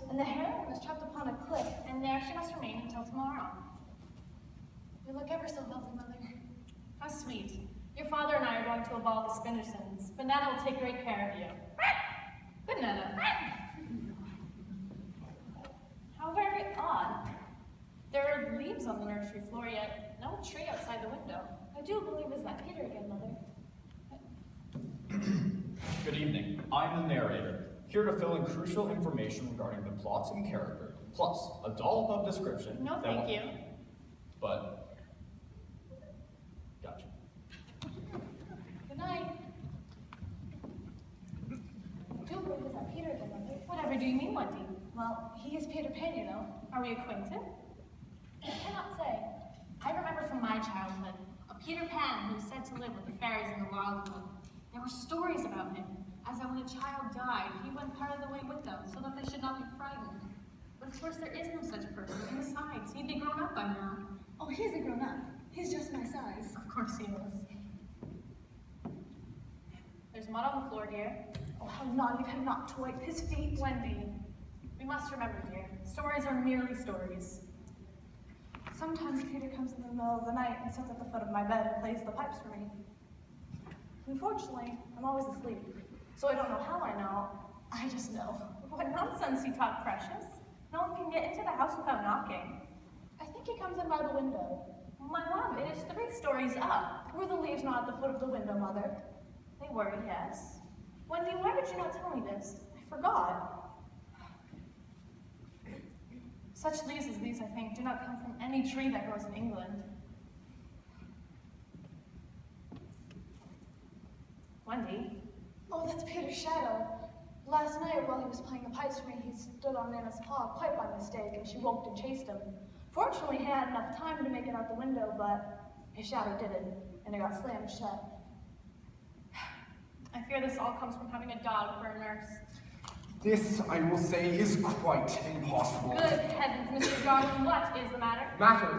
And the heroine was trapped upon a cliff, and there she must remain until tomorrow. You look ever so healthy, Mother. How sweet. Your father and I are going to evolve the Spindersons, but Nana will take great care of you. Good, Nana. How very odd. There are leaves on the nursery floor, yet no tree outside the window. I do believe it's that Peter again, Mother. Good evening. I'm the narrator, here to fill in crucial information regarding the plots and character, plus a dollop of description. No, thank you. But, gotcha. Good night. I do believe it's that Peter again, Mother. Whatever do you mean, Wendy? Well, he is Peter Pan, you know. Are we acquainted? I cannot say. I remember from my childhood a Peter Pan who was said to live with the fairies in the wildwood. There were stories about him, as that when a child died, he went part of the way with them, so that they should not be frightened. But of course, there is no such person, and besides, he'd be grown up by now. Oh, he isn't grown up. He's just my size. Of course he is. There's mud on the floor, dear. Oh, how naughty of him not to wipe his feet. Wendy, we must remember, dear, stories are merely stories. Sometimes Peter comes in the middle of the night and sits at the foot of my bed and plays the pipes for me. Unfortunately, I'm always asleep, so I don't know how I know. I just know. What nonsense you talk, Precious. No one can get into the house without knocking. I think he comes in by the window. My love, it is 3 stories up. Were the leaves not at the foot of the window, Mother? They were, yes. Wendy, why did you not tell me this? I forgot. Such leaves as these, I think, do not come from any tree that grows in England. Wendy? Oh, that's Peter's shadow. Last night, while he was playing the pipes for me, he stood on Nana's paw quite by mistake, and she woke and chased him. Fortunately, he had enough time to make it out the window, but his shadow didn't, and it got slammed shut. I fear this all comes from having a dog for a nurse. This, I will say, is quite impossible. Good heavens, Mr. Darwin, what is the matter?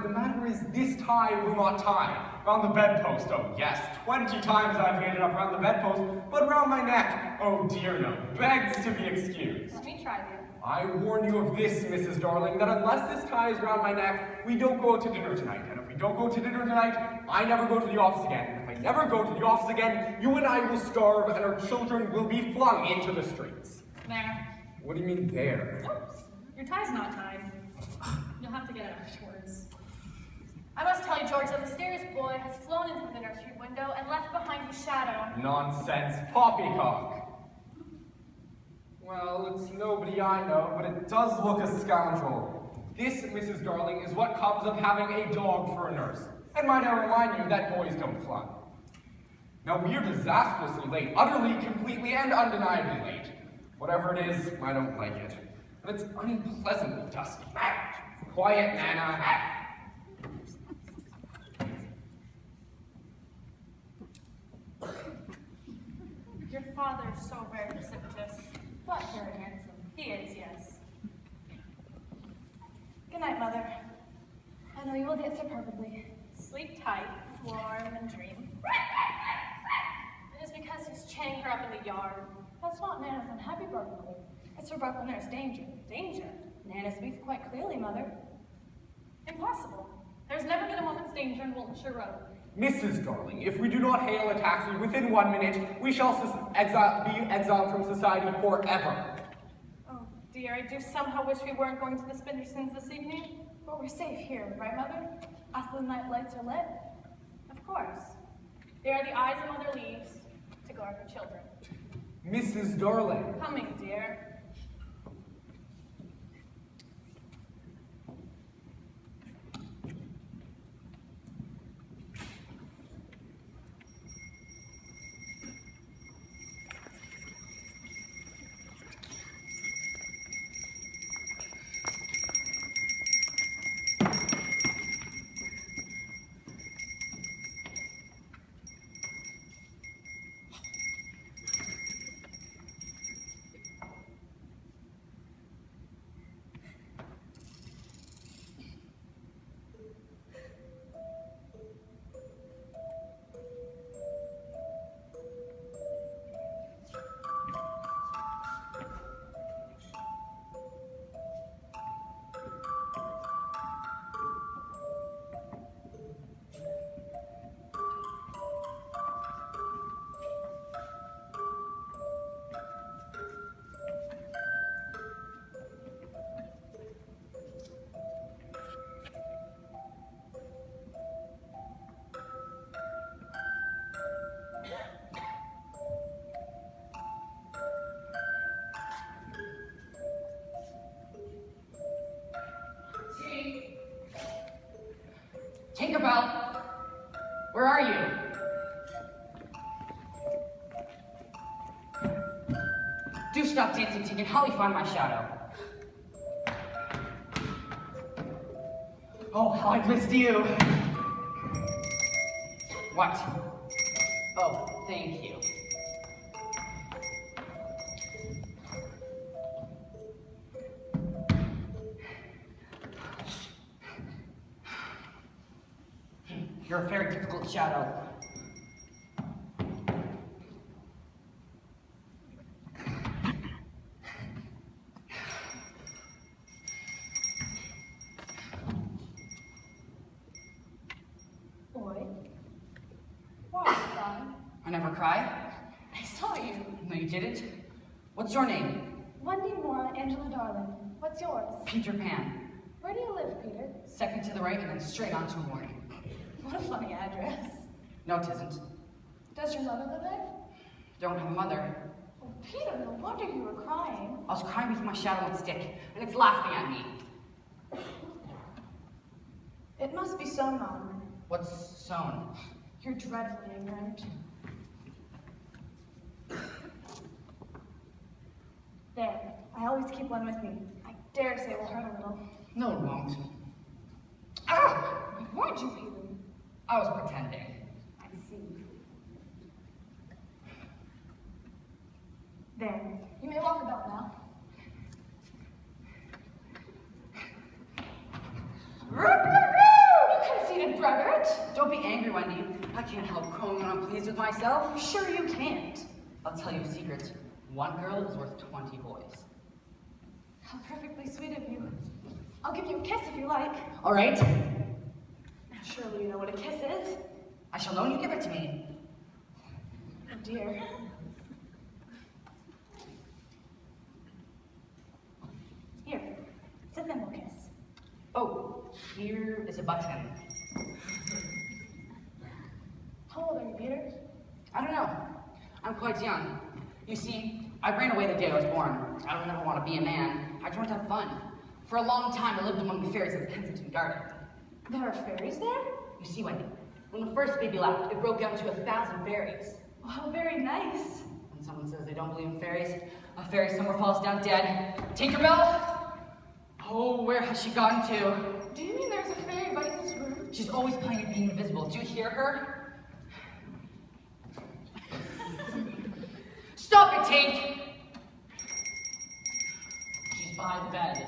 The matter is this tie will not tie. Round the bedpost, oh yes, 20 times I've made it up round the bedpost, but round my neck, oh dear no, begs to be excused. Let me try, dear. I warn you of this, Mrs. Darling, that unless this tie is round my neck, we don't go out to dinner tonight. And if we don't go to dinner tonight, I never go to the office again. And if I never go to the office again, you and I will starve and our children will be flung into the streets. There. What do you mean there? Oops. Your tie's not tied. You'll have to get it afterwards. I must tell you, George, that the mysterious boy has flown into the nursery window and left behind his shadow. Nonsense, poppycock. Well, it's nobody I know, but it does look a scoundrel. This, Mrs. Darling, is what comes of having a dog for a nurse. And might I remind you that boys don't fly. Now, we are disastrously late, utterly, completely, and undeniably late. Whatever it is, I don't like it. And it's unpleasantly dusty. Quiet, Nana. Your father's so very precipitous, but very handsome. He is, yes. Good night, Mother. I know you will get superbly. Sleep tight, warm, and dream. It is because he's chaining her up in the yard. That's not Nana's unhappy bark, Mother. It's her bark when there's danger. Danger? Nana speaks quite clearly, Mother. Impossible. There's never been a moment's danger in Wiltshire Road. Mrs. Darling, if we do not hail a taxi within 1 minute, we shall be exiled from society forever. Oh dear, I do somehow wish we weren't going to the Spindersons this evening. But we're safe here, right, Mother? After the night lights are lit? Of course. They are the eyes of Mother Leaves to guard her children. Mrs. Darling. Coming, dear. Tinkerbell, where are you? Do stop dancing, Tinker. Help me find my shadow. Oh, how I missed you. What? Oh, thank you. You're a very difficult shadow. Boy, why are you crying? I never cry. I saw you. No, you didn't. What's your name? Wendy Mora, Angela Darling. What's yours? Peter Pan. Where do you live, Peter? Second to the right and then straight on to a morning. What a funny address. No, it isn't. Does your mother live there? Don't have a mother. Oh, Peter, no wonder you were crying. I was crying because my shadow won't stick, and it's laughing at me. It must be sewn on. What's sewn? You're dreadfully ignorant. There, I always keep one with me. I dare say it will hurt a little. No, it won't. Ah! I warned you, Peter. I was pretending. I see. There, you may walk about now. You conceited braggart. Don't be angry, Wendy. I can't help crowing when I'm pleased with myself. Sure you can't. I'll tell you a secret. One girl is worth 20 boys. How perfectly sweet of you. I'll give you a kiss if you like. All right? Surely you know what a kiss is. I shall know when you give it to me. Oh dear. Here, it's a thimble kiss. Oh, here is a button. How old are you, Peter? I don't know. I'm quite young. You see, I ran away the day I was born. I don't ever want to be a man. I just want to have fun. For a long time, I lived among the fairies of Kensington Garden. There are fairies there? You see, Wendy, when the first baby left, it broke out to 1,000 fairies. Oh, how very nice. When someone says they don't believe in fairies, a fairy somewhere falls down dead. Tinkerbell? Oh, where has she gone to? Do you mean there's a fairy right in this room? She's always playing at being invisible. Do you hear her? Stop it, Tink! She's by the bed.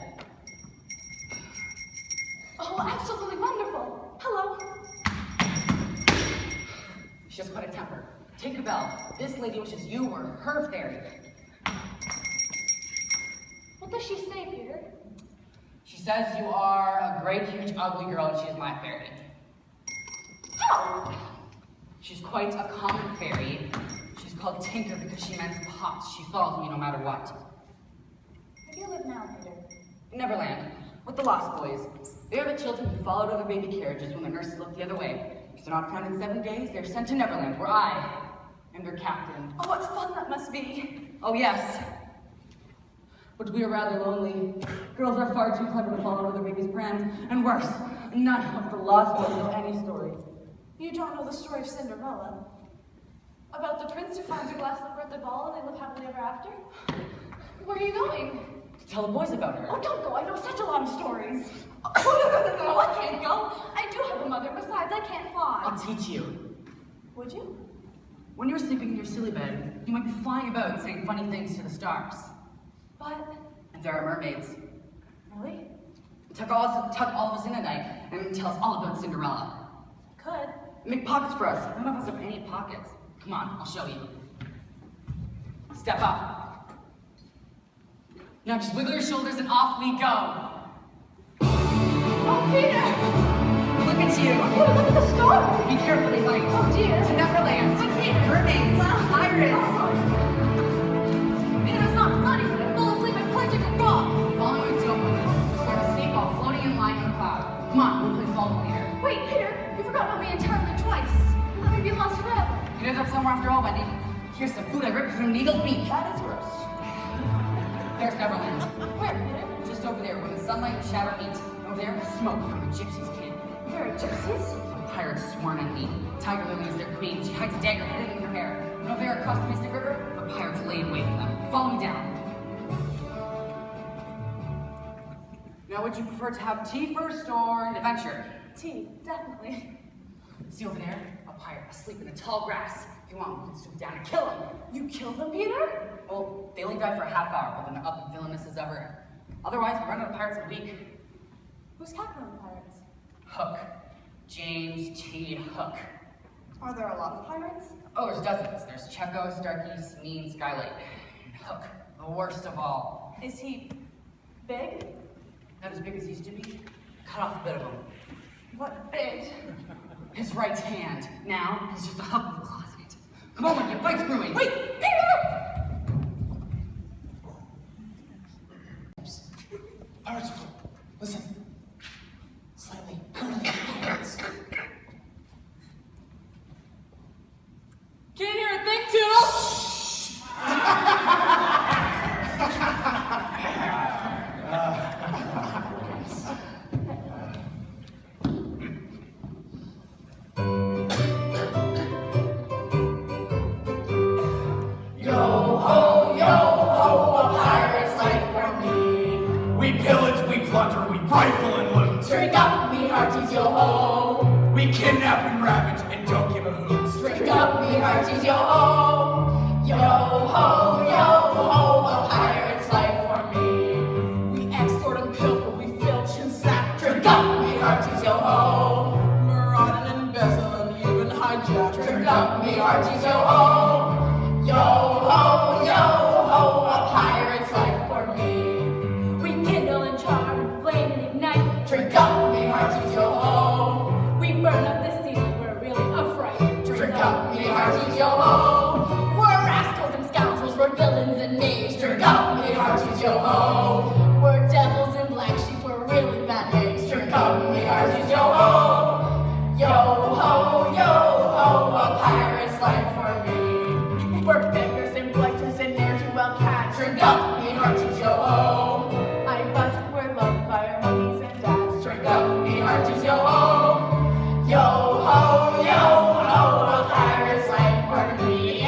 Oh, absolutely wonderful. Hello. She has quite a temper. Tinkerbell, this lady wishes you were her fairy. What does she say, Peter? She says you are a great, huge, ugly girl and she is my fairy. Oh! She's quite a common fairy. She's called Tinker because she mends pots. She follows me no matter what. Where do you live now, Peter? Neverland, with the Lost Boys. They are the children who followed other baby carriages when their nurses looked the other way. If they're not found in 7 days, they're sent to Neverland, where I am their captain. Oh, what fun that must be. Oh yes. But we are rather lonely. Girls are far too clever to fall in with their baby's pranks, and worse, none of the lost boys know any stories. You don't know the story of Cinderella? About the prince who finds her last slipper at the ball and they live happily ever after? Where are you going? To tell the boys about her. Oh, don't go. I know such a lot of stories. Oh, no, I can't go. I do have a mother. Besides, I can't fly. I'll teach you. Would you? When you're sleeping in your silly bed, you might be flying about saying funny things to the stars. But, And there are mermaids. really? Tuck all of us in at night and tell us all about Cinderella. Could. Make pockets for us. None of us have any pockets. Come on, I'll show you. Step up. Now just wiggle your shoulders and off we go. Oh, Peter! Look at you. Peter, look at the stars! Be careful, they might. Oh, dear. To Neverland. But Peter! Mermaids. Pirates. Peter's not funny. I fall asleep and point at the rock. Following to sort of sleep while floating in line on a cloud. Come on, we'll play follow leader. Wait, Peter, you forgot about me entirely twice. Let me be lost forever. You ended up somewhere after all, Wendy. Here's some food I ripped from an eagle's beak. That is gross. There's Neverland. Where, Peter? Just over there, where the sunlight and shadow meet. Over there, smoke from a gypsy's camp. There are gypsies? A pirate sworn at me. Tiger Lily is their queen. She hides a dagger hidden in her hair. And over there across the Mystic River, the pirates laid wait for them. Follow me down. Now, would you prefer to have tea first or an adventure? Tea, definitely. See over there? A pirate asleep in the tall grass. If you want, we can swoop down and kill him. You killed them, Peter? Well, they only die for a half hour, but they're up and villainous as ever. Otherwise, we run out of pirates in a week. Who's captain of the pirates? Hook. James T. Hook. Are there a lot of pirates? Oh, there's dozens. There's Checo, Starkey, Smee, Skylight. And Hook, the worst of all. Is he big? Not as big as he used to be. Cut off a bit of him. What bit? His right hand. Now, he's just a hub of the closet. Come on, your fight's brewing. Wait, Peter! Pirates, listen. Slightly permanently pirates. Can't hear a thing, Toodles! We pillage, we plunder, we rifle and loot. Drink up, me hearties, yo ho. We kidnap and ravage and don't give a hoot. Drink up, me hearties, yo ho. Yo ho, a pirate's life for me. We extort and pilfer, we filch and sack. Drink up, me hearties, yo ho. Marauding and embezzle and even hijack. Drink up, me hearties, yo ho. Yo ho, a pirate's life for me. We kindle and charm and flame and ignite. Drink up, me hearties, yo ho. We burn up the seas, we're really a fright. Drink up, me hearties, yo ho. We're rascals and scoundrels, we're villains and knaves. Drink up, me hearties, yo ho. We're devils and black sheep, we're really bad eggs. Drink up, me hearties, yo ho. Yo ho, a pirate's life for me. We're beggars and blighters and ne'er-do-well cats. Drink up, me hearties, yo ho. I bust, we're loved by our mummies and dads. Drink up, me hearties, yo ho. Yo ho, a pirate's life for me.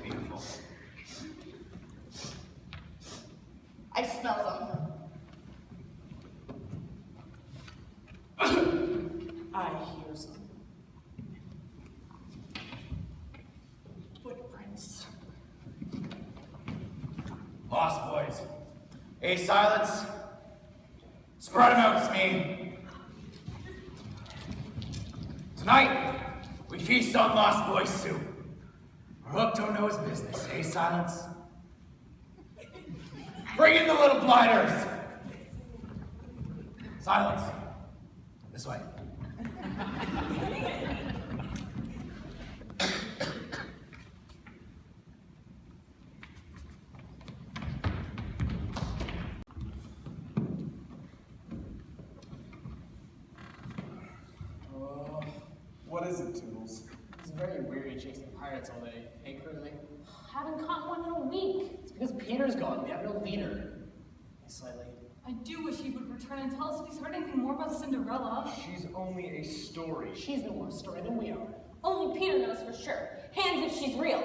Beautiful. I smell them. I hear some footprints. Lost boys. Hey, silence. Spread them out, Smee. Tonight, we feast on Lost Boys soup. Hook don't know his business. Hey, silence. Bring in the little blighters. Silence. This way. What is it, Toodles? It's very weary chasing pirates pirates all day. Hey, Curly. Haven't caught one in a week. It's because Peter's gone. We have no leader. Hey, Slightly. I do wish he would return and tell us if he's heard anything more about Cinderella. She's only a story. She's no more story than we are. Only Peter knows for sure. Hands if she's real.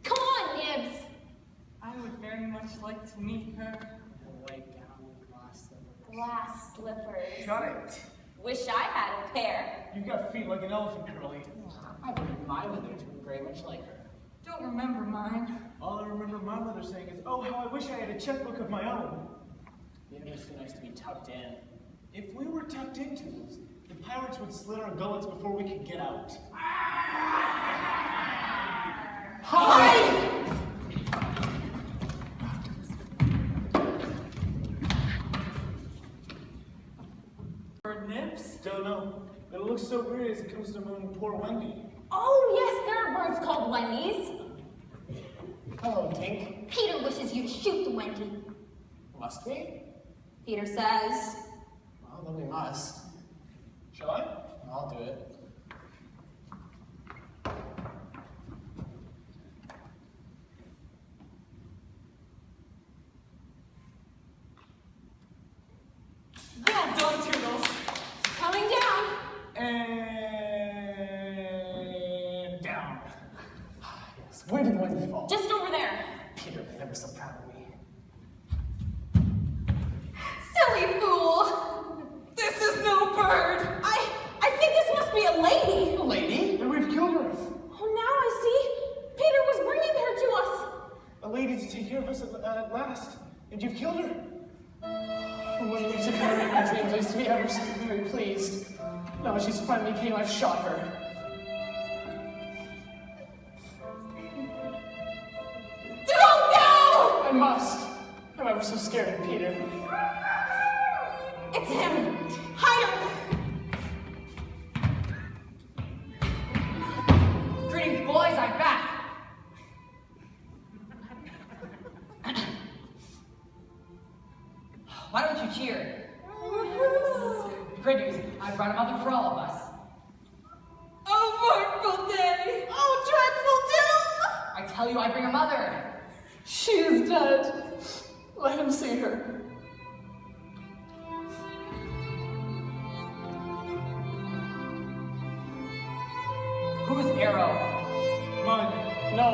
Come on, Nibs. I would very much like to meet her. A white gown with glass slippers. Glass slippers. Got it. Wish I had a pair. You've got feet like an elephant, Curly. I wanted my mother to be very much like her. Don't remember mine. All I remember my mother saying is, oh, how I wish I had a checkbook of my own. Maybe it's too nice to be tucked in. If we were tucked into this, the pirates would slit our gullets before we could get out. Hi! Bird Nibs? Don't know. But it looks so weird as it comes to moon poor Wendy. Oh, yes, there are birds called Wendy's. Hello, Tink. Peter wishes you to shoot the Wendy. Must we? Peter says. Well, then we must. Shall I? I'll do it. Well done, Toodles. Coming down. And down. Yes. Where did Wendy fall? Just over there. Peter, you're never so proud of me. Silly fool. This is no bird. I think this must be a lady. A lady? And we've killed her. Oh, now I see. Peter was bringing her to us. A lady to take care of us at last. And you've killed her. When Lucifer made my dreams, I used to be ever so very pleased. Now that she's finally came, I've shot her. Don't go! I must. I'm ever so scared of Peter. It's him. Hide him. Greetings, boys, I'm back. Why don't you cheer? Good news, I brought a mother for all of us. Oh, mournful day. Oh, dreadful doom. I tell you, I bring a mother. She is dead. Let him see her. Who's Arrow? Mine. No.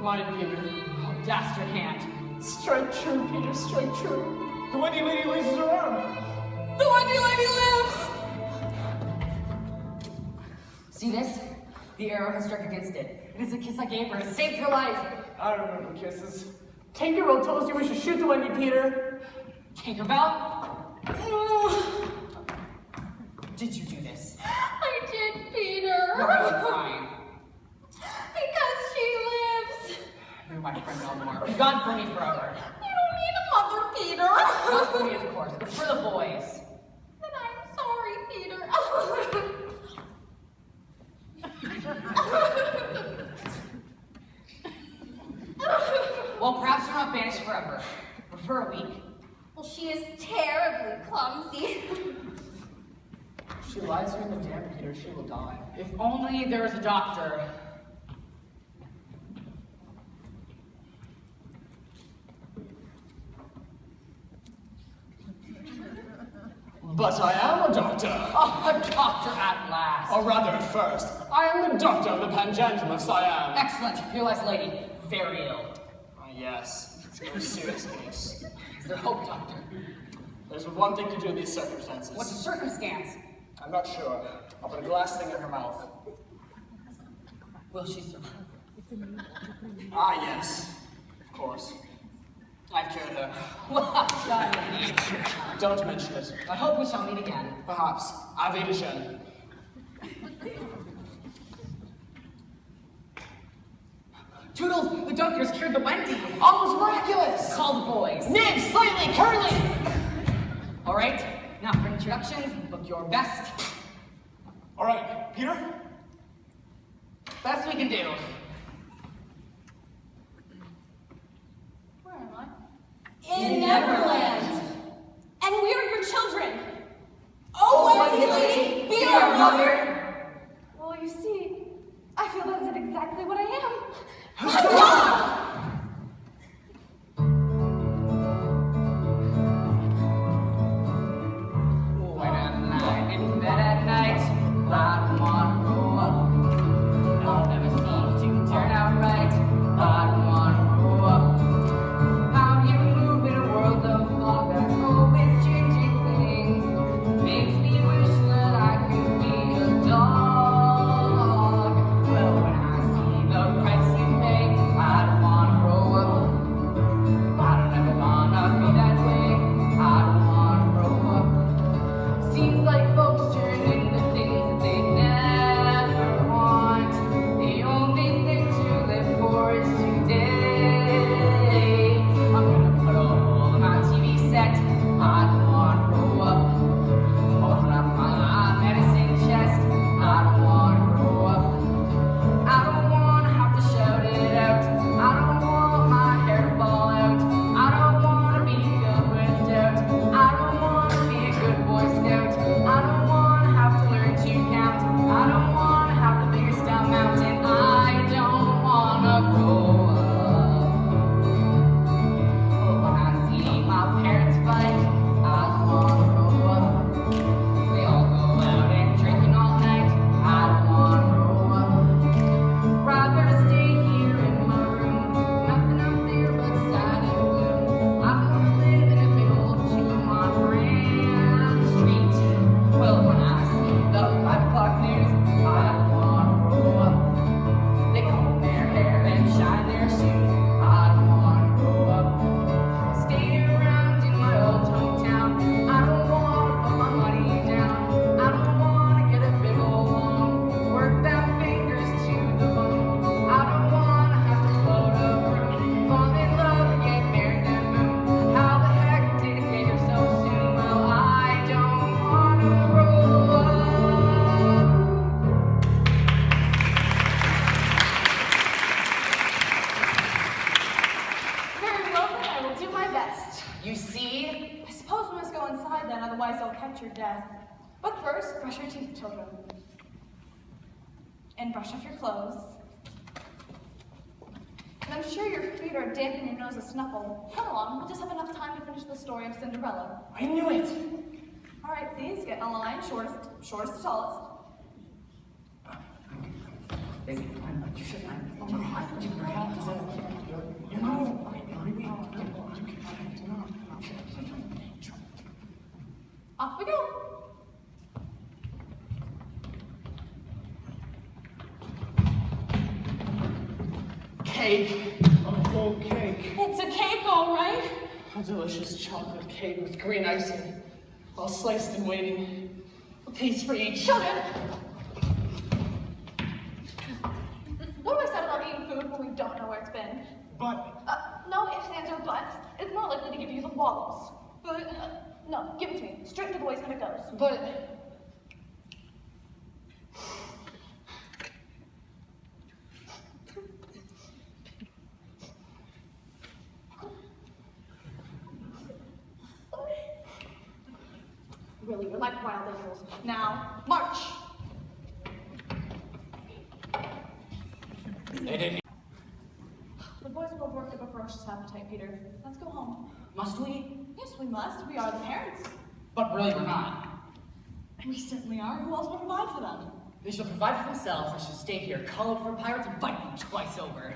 Mine, Peter. Oh, dastard hand. Strike true, Peter, strike true. The Wendy lady raises her arm. The Wendy lady lives. See this? The arrow has struck against it. It is a kiss I gave her. It saved her life. I remember kisses. Tinkerbell told us you wish to shoot the Wendy, Peter. Tinkerbell? Did you do this? I did, Peter. Why are you crying? Because she lives. You're my friend no more. Be gone from me forever. You don't need a mother, Peter. Not for me, of course, but for the boys. And I'm sorry, Peter. Well, perhaps you're not banished forever, but for a week. Well, she is terribly clumsy. If she lies here in the damp, Peter, she will die. If only there was a doctor. But I am a doctor. Oh, a doctor at last. Or rather, first, I am the doctor of the Panjandrum of Siam. Excellent. Here lies a lady, very ill. Yes, it's a very serious case. Is there hope, doctor? There's but one thing to do in these circumstances. What's the circumstance? I'm not sure. I'll put a glass thing in her mouth. Will she survive? Ah, yes. Of course. I've cured her. Well done, indeed. Don't mention it. I hope we shall meet again. Perhaps. Auf Wiedersehen. Toodles, the doctor has cured the Wendy. Almost miraculous! Call the boys. Nib, slightly, curly! All right, now for introductions, look your best. All right, Peter? Best we can do. Where am I? In Neverland. And we are your children. Oh, Wendy lady, be our mother. Well, you see, I I feel that's exactly what I am. When I'm lying in bed at night, I don't want to grow up. Nothing ever seems to turn out right. I don't want to grow up. How do you move in a world of thought that's always changing things? Makes me wish that I could be a dog. Well, when I see the price you pay, I don't want to grow up. I don't ever want to be that way. I don't want to grow up. Seems like folks turn into things that they never want. The only thing to live for is today. I'm gonna put a hole in my TV set. I don't want to grow up. Open up my medicine chest. I don't want to grow up. I don't want to have to shout it out. I don't want my hair to fall out. I don't want to be filled with doubt. I don't want to be a good Boy Scout. I don't want to have to learn to count. I don't want to have to figure Stone Mountain. I don't want to grow up. Oh, when I see my parents fight, I don't want to grow up. They all go out and drinking all night. I don't want to grow up. Rather stay here in my room. Nothing out there but sad and gloom. I don't want to live in a big old tomb on Grand Street. Well, when I see the 5 o'clock news, I don't want to grow up. They comb their hair and shine their shoes. I don't want to grow up. Stay around in my old hometown. I don't want to put my money down. I don't want to get a big old loan. Work them fingers to the bone. I don't want to have to float a broom. Fall in love and get married and boom. How the heck did it get here so soon? Well, I don't want to grow up. Very well then, I will do my best. You see? I suppose we must go inside then, otherwise I'll catch your death. But first, brush your teeth, children. And brush off your clothes. And I'm sure your feet are damp and your nose a snuffle. Come along, we'll just have enough time to finish the story of Cinderella. I knew it! All right, please, get in a line, shortest to tallest. You should Oh my God, you forgot to you know, Off we go. Cake. A whole cake. It's a cake, all right. A delicious chocolate cake with green icing, all sliced and waiting. A piece for each. Children! What have I said about eating food when we don't know where it's been? But No ifs, ands, or buts. It's more likely to give you the wobbles. But, no, give it to me. Straight to the waist when it goes. But Really, you're like wild animals. Now, march! they didn't. The boys will have worked up a ferocious appetite, Peter. Let's go home. Must we? Yes, we must. We are the parents. But really, we're not. We certainly are. Who else will provide for them? They shall provide for themselves. They shall stay here, call out for pirates, and fight them twice over.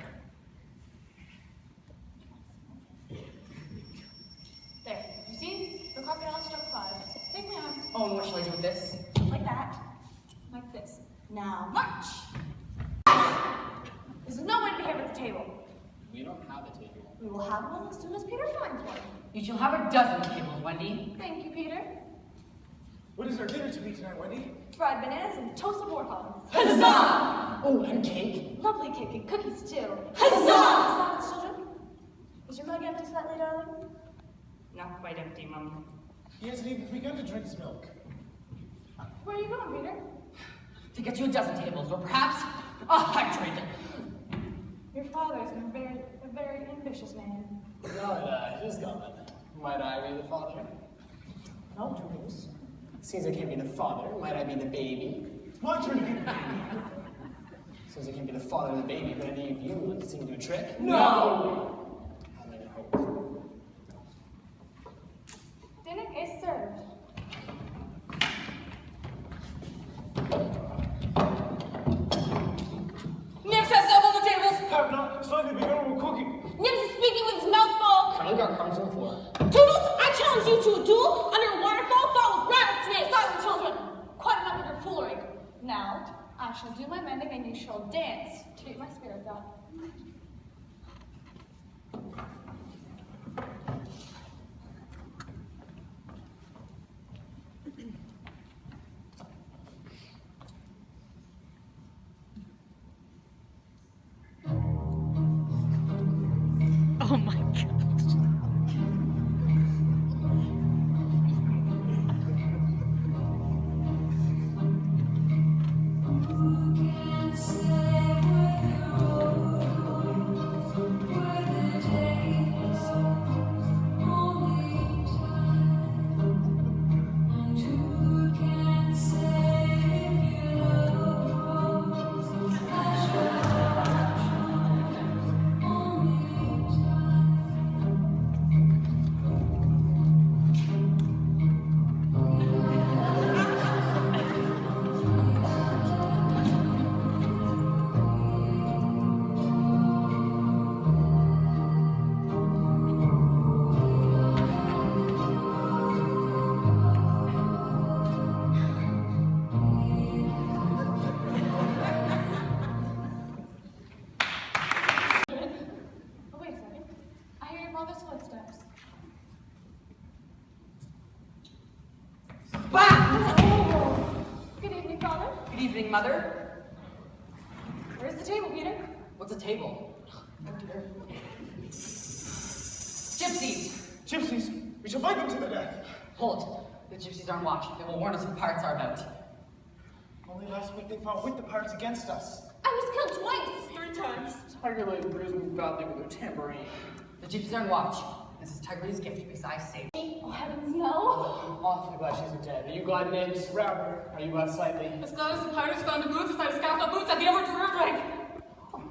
There. You see? The crocodile struck 5. Take my arm. Oh, and what shall I do with this? Like that. Like this. Now, march! There's no way to behave at the table. We don't have a table. We will have one as soon as Peter finds one. You shall have a dozen tables, Wendy. Thank you, Peter. What is our dinner to be tonight, Wendy? Fried bananas and toasted warthogs. Huzzah! oh, and cake. Lovely cake and cookies, too. Huzzah! Silence, children. Is your mug empty slightly, darling? Not quite empty, Mum. He hasn't even begun to drink his milk. Where are you going, Peter? To get you a dozen tables, or perhaps 100. Your father is a very ambitious man. God, he's gone. Might I be the father? No, Julius. Since I can't be the father, might I be the baby? It's my turn to be the baby. Says he can be the father of the baby, but any of you would like to see him do a trick? No! I mean, hope. Dinner is served. Nibs has double the tables. Have not slightly begun with cooking. Nibs is speaking with his mouth full. Carly got crumbs on the floor. Toodles, I challenge you to a duel under a waterfall filled with rattlesnakes. Silent children! Quite enough of your foolery. Now, I shall do my mending and you shall dance to get my spirits up. Oh my god. Oh, wait a second. I hear your father's footsteps. Bah! Good evening, father. Good evening, Mother. Where's the table, Peter? What's a table? Gypsies! Gypsies, we shall fight them to the death. Hold. The gypsies aren't watching. They will warn us what the pirates are about. Only last week they fought with the pirates against us. I was killed twice. 3 times. Tiger Lily bruised me badly with her tambourine. The gypsies are on watch. This is Tiger Lily's gift because I saved her. Oh, heavens, no. I'm awfully glad she's dead. Are you glad, Nibs? Rather. Are you glad, Slightly? As glad as the pirates found the boots inside a scout of boots at the Everton River.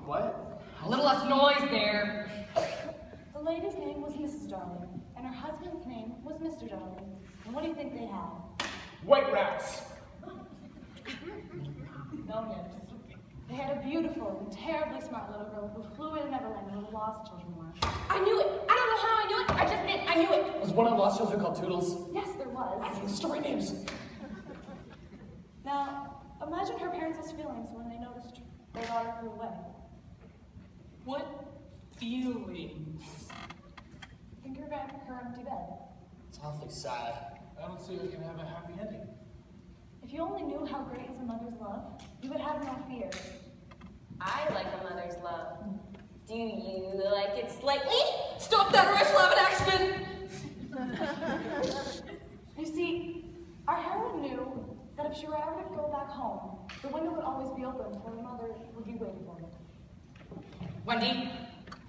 What? A little less noise there. The lady's name was Mrs. Darling, and her husband's name was Mr. Darling. And what do you think they had? White rats. No, Nibs. They had a beautiful and terribly smart little girl who flew in Neverland where the lost children were. I knew it. I don't know how I knew it. I just did. I knew it. Was one of the lost children called Toodles? Yes, there was. The story names. Now, imagine her parents' feelings when they noticed their daughter flew away. What feelings? Think of her empty bed. It's awfully sad. I don't see we can have a happy ending. If you only knew how great is a mother's love, you would have no fear. I like a mother's love. Do you like it slightly? Stop that or I shall have an accident. You see, our heroine knew that if she were ever to go back home, the window would always be open for her mother would be waiting for her. Wendy,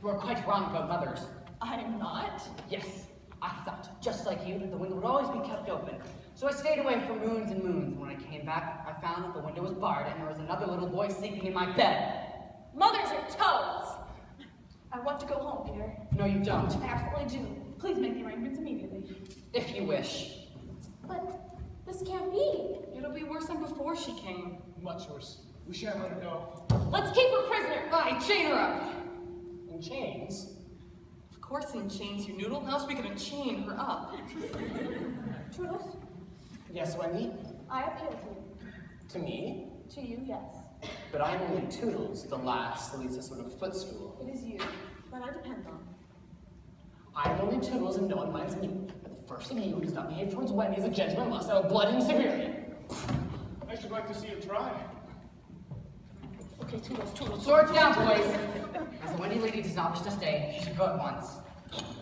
you are quite wrong about mothers. I'm not. Yes, I thought, just like you, that the window would always be kept open. So I stayed away for moons and moons. When I came back, I found that the window was barred and there was another little boy sleeping in my bed. Mothers are toads! I want to go home, Peter. No, you don't. I absolutely do. Please make the arrangements immediately. If you wish. But this can't be. It'll be worse than before she came. Much worse. We shan't let her go. Let's keep her prisoner. Aye, chain her up. In chains? Of course in chains, you noodle. How else are we gonna chain her up? Toodles, Yes, Wendy? I appeal to you. To me? To you, yes. But I'm only Toodles, the last, at least a sort of footstool. It is you that I depend on. I'm only Toodles and no one minds me. But the first of you who does not behave towards Wendy as a gentleman must have blood him severely. I should like to see you try. Okay, Toodles. Swords down, boys. As the Wendy lady does not wish to stay, she should go at once.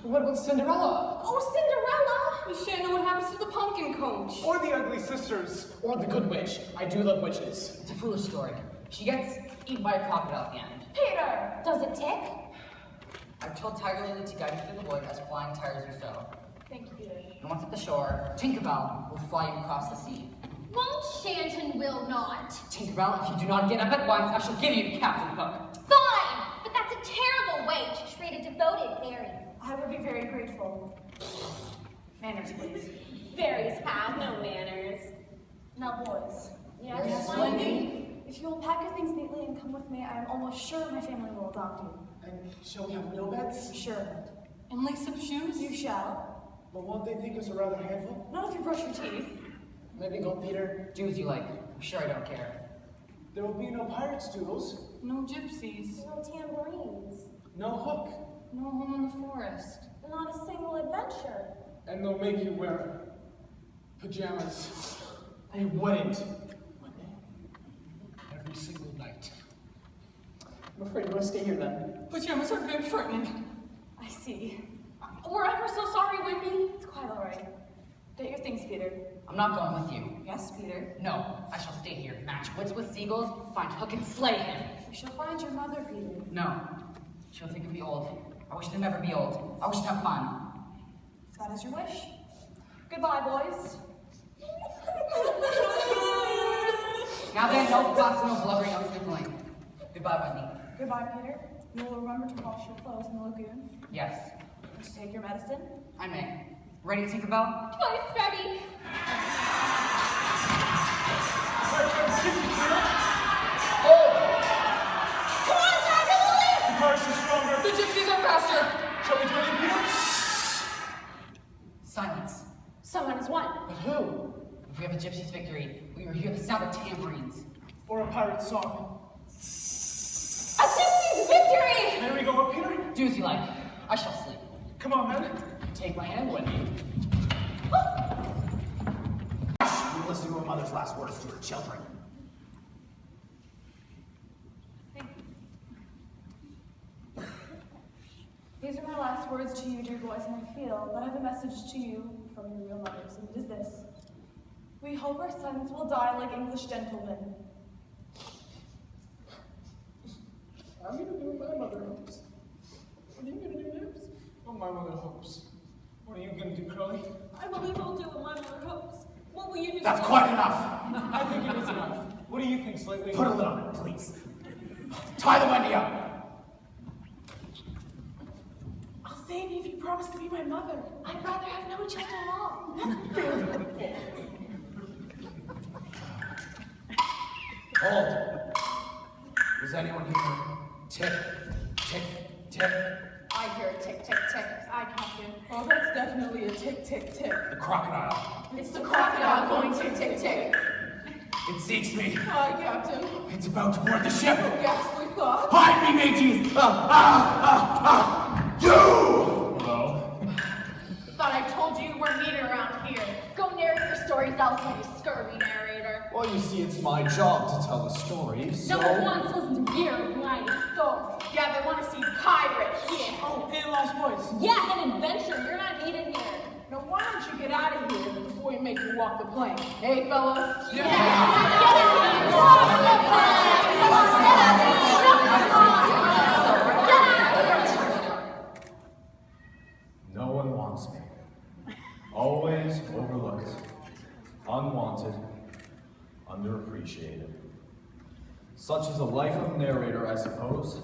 What about Cinderella? Oh, Cinderella! We shan't know what happens to the pumpkin coach. Or the ugly sisters. Or the good witch. I do love witches. It's a foolish story. She gets eaten by a crocodile at the end. Peter! Does it tick? I've told Tiger Lily to guide you through the wood as flying tires do so. Thank you, Peter. And once at the shore, Tinkerbell will fly you across the sea. Won't Shanton will not? Tinkerbell, if you do not get up at once, I shall give you to Captain Hook. Fine, but that's a terrible way to treat a devoted fairy. I would be very grateful. Manners, please. Fairies have no manners. Now, boys. Yes, Wendy. If you will pack your things neatly and come with me, I am almost sure my family will adopt you. And shall we have no beds? Sure. And lace-up shoes? You shall. But won't they think us a rather handful? Not if you brush your teeth. Maybe go, Peter. Do as you like. I'm sure I don't care. There will be no pirates, Doodles. No gypsies. No tambourines. No hook. No home in the forest. Not a single adventure. And they'll make you wear pajamas. They wouldn't. Every single night. I'm afraid we'll stay here then. Pajamas are very frightening. I see. We're ever so sorry, Wendy. It's quite all right. Get your things, Peter. I'm not going with you. Yes, Peter. No, I shall stay here, match wits with seagulls, find Hook and slay him. We shall find your mother, Peter. No, she'll think of me old. I wish to never be old. I wish to have fun. If that is your wish. Goodbye, boys. Now then, no thoughts, no blubbering, no sniffling. Goodbye, Wendy. Goodbye, Peter. You will remember to wash your clothes in the lagoon. Yes, And to take your medicine. I may. Ready, Tinkerbell? Twice ready. Come on, Dragon, The pirates are stronger. The gypsies are faster! Shall we join in, Peter? Silence. Someone has won. But who? If we have a gypsy's victory, we will hear the sound of tambourines. Or a pirate song? A gypsy's victory! There we go, Peter. Do as you like. I shall sleep. Come on, men. Take my hand, Wendy. You listen to a mother's last words to her children. These are my last words to you, dear boys, and I feel that I have a message to you from your real mothers, and it is this. We hope our sons will die like English gentlemen. I'm gonna do what my mother hopes. What are you gonna do, Nibs? What my mother hopes. What are you gonna do, Curly? I believe I'll do what my mother hopes. What will you do? That's quite enough. I think it is enough. What do you think, Slightly? Put a lid on it, please. Tie the Wendy up. I'll save you if you promise to be my mother. I'd rather have no children at all. Hold. Does anyone hear tick, tick, tick? I hear a tick, tick, tick. I Captain. Oh, that's definitely a tick, tick, tick. The crocodile. It's the crocodile going tick, tick, tick. It seeks me. Hi, Captain. It's about to board the ship. Yes, we thought. Hide me, mateys! You! Hello? Thought I told you we're needed around here. Go narrate your stories elsewhere, you scurvy narrator. Well, you see, it's my job to tell the story, so... No one wants to listen to your blind story. Yeah, they want to see pirates. Yeah. Oh, hey, Lost Boys. Yeah, an adventure. You're not needed here. Now, why don't you get out of here before we make you walk the plank? Hey, fellas? No one wants me. Always overlooked. Unwanted. Underappreciated. Such is a life of a narrator, I suppose.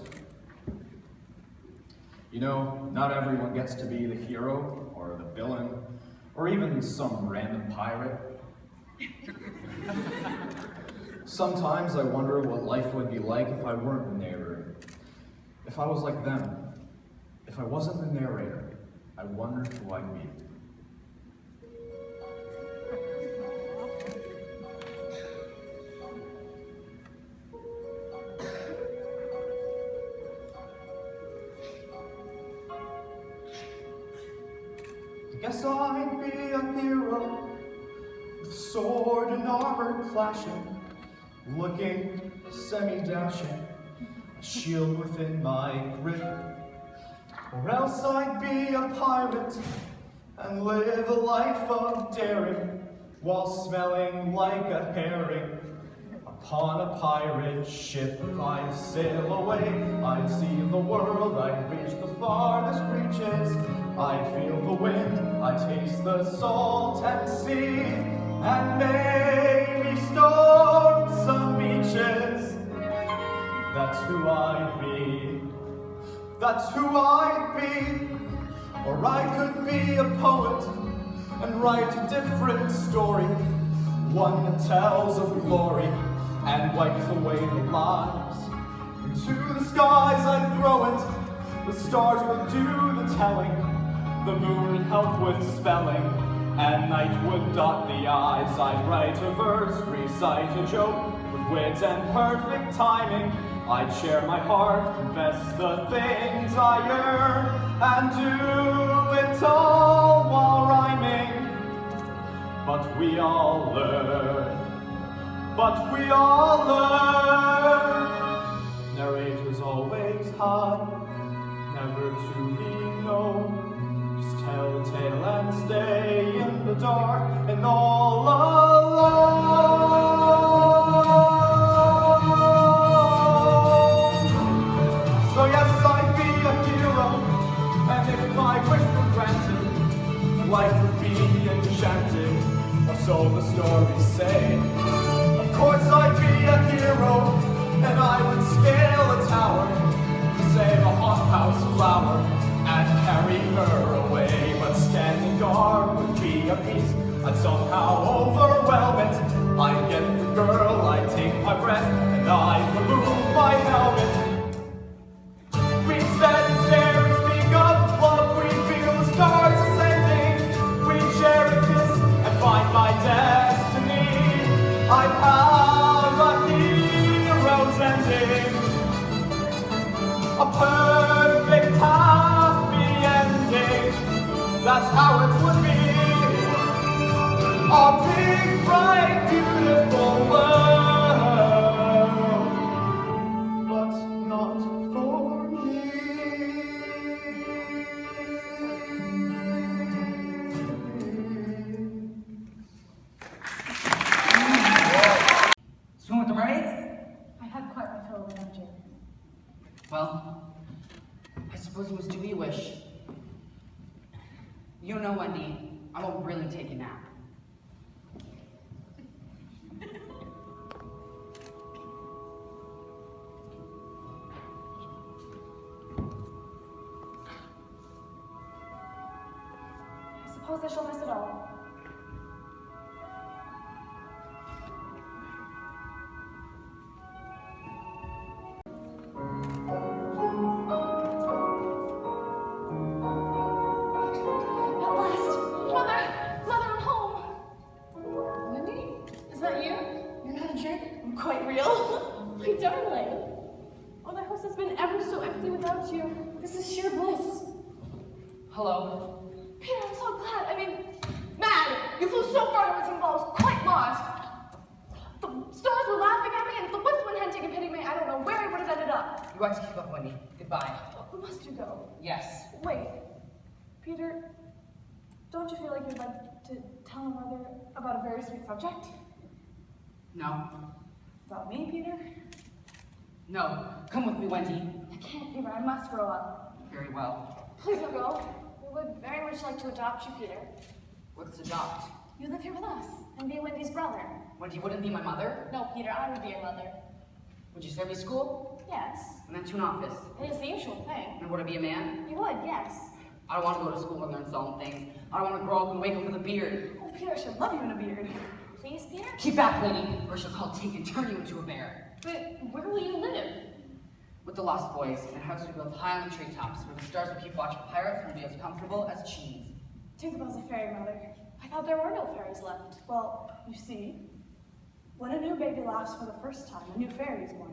You know, not everyone gets to be the hero, or the villain, or even some random pirate. Sometimes I wonder what life would be like if I weren't the narrator. If I was like them. If I wasn't the narrator, I wonder who I'd be. Guess I'd be a hero, with sword and armor clashing, looking semi-dashing, a shield within my grip. Or else I'd be a pirate, and live a life of daring, while smelling like a herring. Upon a pirate ship I'd sail away, I'd see the world, I'd reach the farthest reaches, I'd feel the wind, I'd taste the salt and sea, and maybe storm some beaches. That's who I'd be. That's who I'd be. Or I could be a poet and write a different story, one that tells of glory and wipes away the lies. Into the skies I'd throw it, the stars would do the telling, the moon help with spelling, and night would dot the I's. I'd write a verse, recite a joke, with wit and perfect timing. I'd share my heart, confess the things I yearn, and do it all while rhyming. But we all learn. But we all learn. Narrator's always high, never to be known. Just tell a tale and stay in the dark and all alone. So yes, I'd be a hero, and if my wish were granted, life would be enchanted, or so the stories say. Of course I'd be a hero, and I would scale a tower to save a hothouse flower and carry her away. But standing guard would be a feat. I'd somehow overwhelm it. I'd get the girl, I'd take my breath, and I'd remove my helmet. We'd stand and stare and speak of love. We'd feel the stars ascending. We'd share a kiss and find my destiny. I'd have a hero's ending, a perfect happy ending. That's how it would be. A big, bright, beautiful world, but not for me. Swim with the mermaids? I had quite my fill of energy. Well, I suppose you must do what you wish. You know, Wendy, I won't really take a nap. I suppose I shall miss it all. At last! Mother! Mother, I'm home! Wendy, is that you? You're not a jerk. I'm quite real. My darling. Oh, the house has been ever so empty without you. This is sheer bliss. Hello? Peter, I'm so glad. I mean, mad! You flew so far I was involved, quite lost. The stars were laughing at me and the woodsman had taken pity me. I don't know where I would have ended up. You got to keep up, Wendy. Goodbye. Must you go? Yes. Wait, Peter, don't you feel like you'd like to tell Mother about a very sweet subject? No. About me, Peter? No. Come with me, Wendy. I can't, Peter. I must grow up. Very well. Please don't go. We would very much like to adopt you, Peter. Let's adopt. You live here with us and be Wendy's brother. Wendy wouldn't be my mother? No, Peter, I would be your mother. Would you serve me school? Yes. And then to an office? It is the usual thing. And would I be a man? You would, yes. I don't want to go to school and learn some things. I don't want to grow up and wake up with a beard. Oh, Peter, I should love you in a beard. Please, Peter? Keep back, lady, or she'll call Tink and turn you into a bear. But where will you live? With the Lost Boys, in a house we built high on the treetops, where the stars would keep watch for pirates and would be as comfortable as cheese. Tinkerbell's a fairy, Mother. I thought there were no fairies left. Well, you see, when a new baby laughs for the first time, a new fairy is born.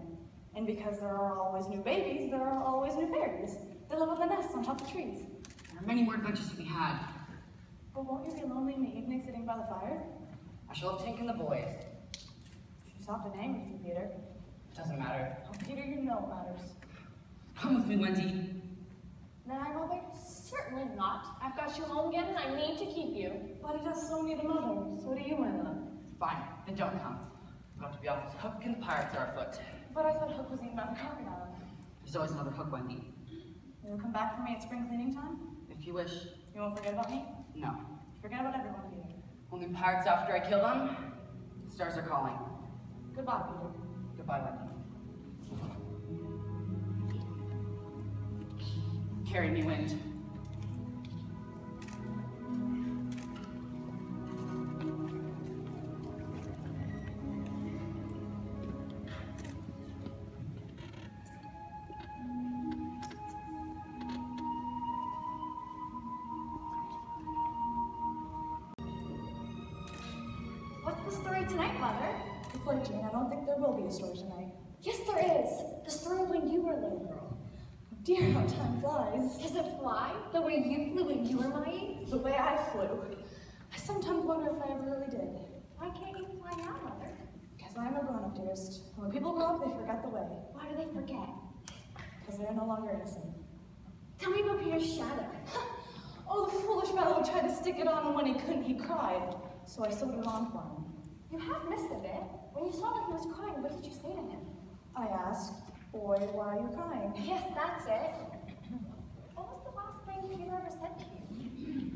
And because there are always new babies, there are always new fairies. They live in the nests on top of trees. There are many more adventures to be had. But won't you be lonely in the evening sitting by the fire? I shall have Tink and the boys. She's often angry with you, Peter. It doesn't matter. Oh, Peter, you know it matters. Come with me, Wendy. May I, Mother? Certainly not. I've got you home again and I need to keep you. But he does so need a mother. So do you, my love. Fine, then don't come. I've got to be off this hook and the pirates are afoot. But I thought Hook was eaten by the crocodile. There's always another hook, Wendy. You'll come back for me at spring cleaning time? If you wish. You won't forget about me? No. Forget about everyone, Peter. Only pirates after I kill them. Stars are calling. Goodbye, Peter. Goodbye, Wendy. Carry me, wind. What's the story tonight, Mother? Look, Jane, I don't think there will be a story tonight. Yes, there is. The story of when you were a little girl. Dear, how time flies. Does it fly? The way you flew when you were my age? The way I flew. I sometimes wonder if I ever really did. Why can't you fly now, Mother? Because I am a grown-up, dearest. And when people grow up, they forget the way. Why do they forget? Because they are no longer innocent. Tell me about Peter's shadow. Oh, the foolish fellow tried to stick it on, and when he couldn't, he cried. So I sewed it on for him. You have missed a bit. When you saw that he was crying, what did you say to him? I asked, boy, why are you crying? Yes, that's it. What was the last thing Peter ever said to you?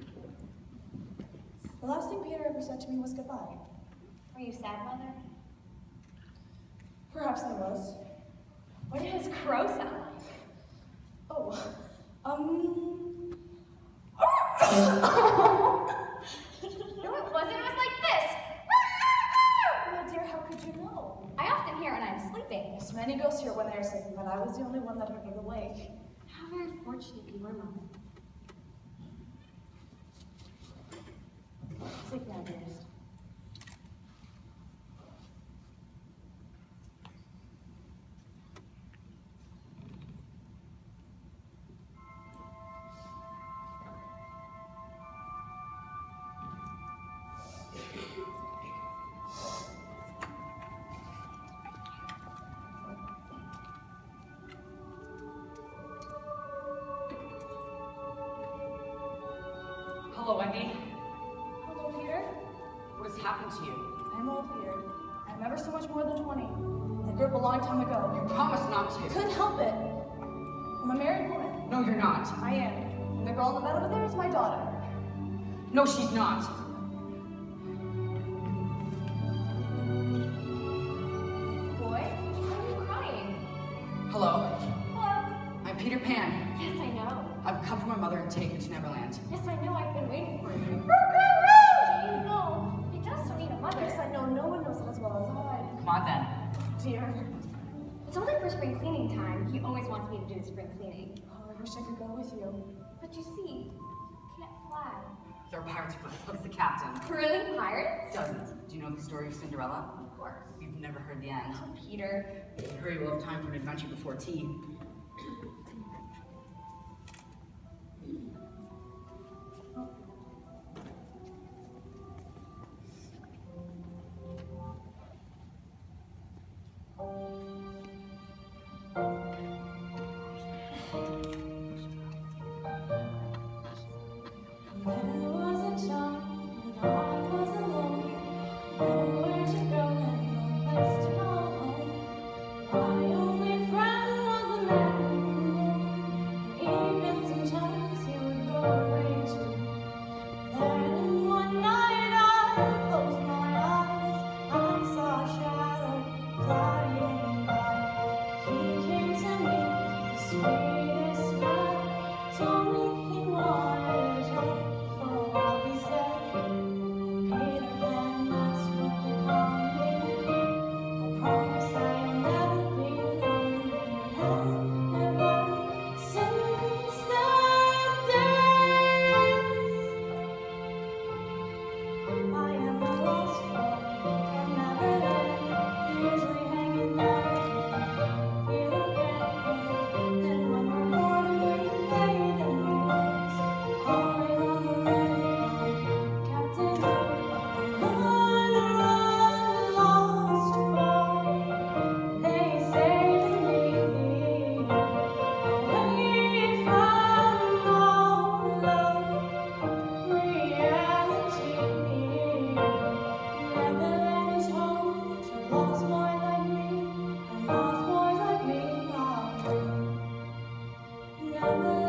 The last thing Peter ever said to me was goodbye. Were you sad, Mother? Perhaps I was. What did his crow sound like? Oh, No, it wasn't. It was like this. Oh dear, how could you know? I often hear it when I'm sleeping. Yes, many ghosts hear when they're sleeping, but I was the only one that heard it awake. How very fortunate you were, Mother. Sleep now, dearest. Hello, Wendy. Hello, Peter. What has happened to you? I'm old, Peter. I'm ever so much more than 20. I grew up a long time ago. You promised not to. Couldn't help it. I'm a married woman. No, you're not. I am. And the girl in the bed over there is my daughter. No, she's not. Boy, why are you crying? Hello. Hello. I'm Peter Pan. Yes, I know. I've come for my mother and taken to Neverland. Yes, I know. I've been waiting for you. Jane, no. He does so need a mother. Yes, I know. No one knows it as well as I. Come on then. Dear. It's only for spring cleaning time. He always wants me to do the spring cleaning. Oh, I wish I could go with you. But you see, he can't fly. There are pirates afoot. Look at the captain. Really, pirates? Doesn't. Do you know the story of Cinderella? Of course. You've never heard the end. Oh, Peter. Hurry, we'll have time for an adventure before tea. Never